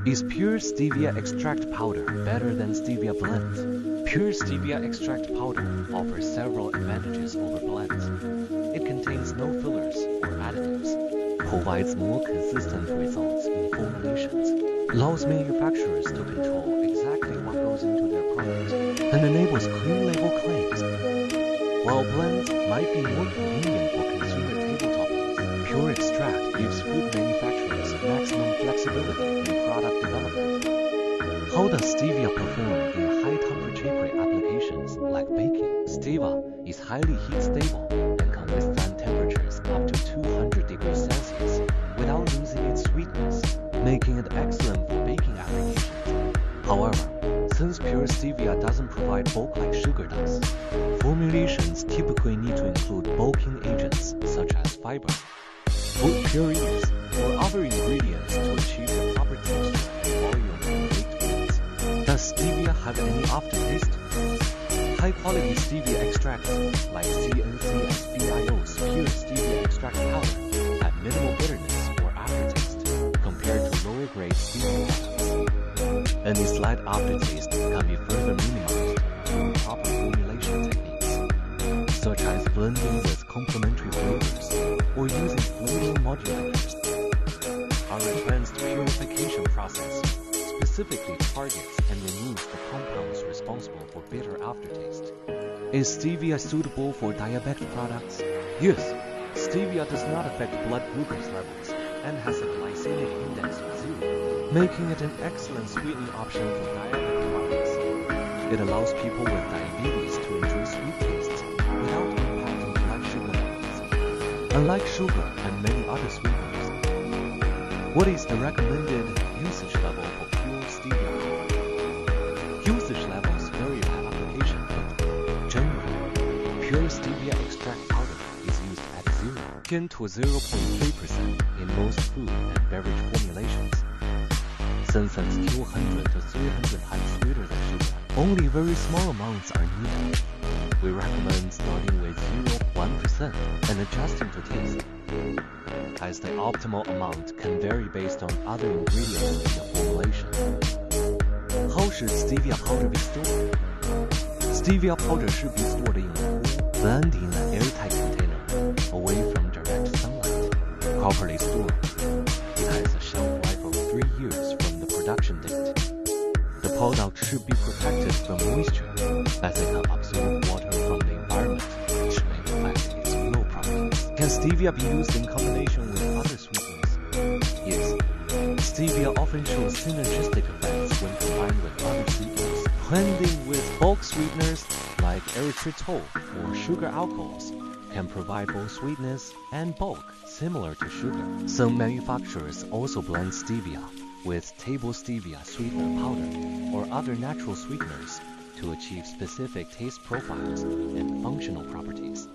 Is pure stevia extract powder better than stevia blend? Pure stevia extract powder offers several advantages over blends. It contains no fillers or additives, provides more consistent results in formulations, allows manufacturers to control exactly what goes into their product, and enables clean label claims. While blends might be more convenient for consumer tabletop use, pure extract gives food manufacturers maximum flexibility in product development. How does stevia perform in high-temperature applications like baking? Stevia is highly heat-stable and can withstand temperatures up to 200 degrees Celsius without losing its sweetness, making it excellent for baking applications. However, since pure stevia doesn't provide bulk like sugar does, formulations typically need to include bulking agents such as fiber, food purees, or other ingredients to achieve the proper texture and volume in baked goods. Does stevia have any aftertaste? High-quality stevia extracts like CNCSBIO's pure stevia extract powder have minimal bitterness or aftertaste compared to lower-grade stevia products. Any slight aftertaste can be further minimized through proper formulation techniques, such as blending with complementary flavors or using flavor modulators. Our advanced purification process specifically targets and removes the compounds responsible for bitter aftertaste. Is stevia suitable for diabetic products? Yes, stevia does not affect blood glucose levels and has a glycemic index of 0, making it an excellent sweetening option for diabetic products. It allows people with diabetes to enjoy sweet tastes without impacting blood sugar levels, unlike sugar and many other sweeteners. What is the recommended usage level for pure stevia? Usage levels vary by application, but generally, pure stevia extract powder is used at 0 to 0.3% in most food and beverage formulations. Since it's 200 to 300 times sweeter than sugar, only very small amounts are needed. We recommend starting with 0.1% and adjusting to taste, as the optimal amount can vary based on other ingredients in the formulation. How should stevia powder be stored? Stevia powder should be stored in a cool, blend in an airtight container, away from direct sunlight. Properly stored, it has a shelf life of 3 years from the production date. The product should be protected from moisture, as it can absorb water from the environment, which may affect its flow properties. Can stevia be used in combination with other sweeteners? Yes. Stevia often shows synergistic effects when combined with other sweeteners. Blending with bulk sweeteners like erythritol or sugar alcohols can provide both sweetness and bulk similar to sugar. Some manufacturers also blend stevia with table stevia sweetener powder or other natural sweeteners to achieve specific taste profiles and functional properties.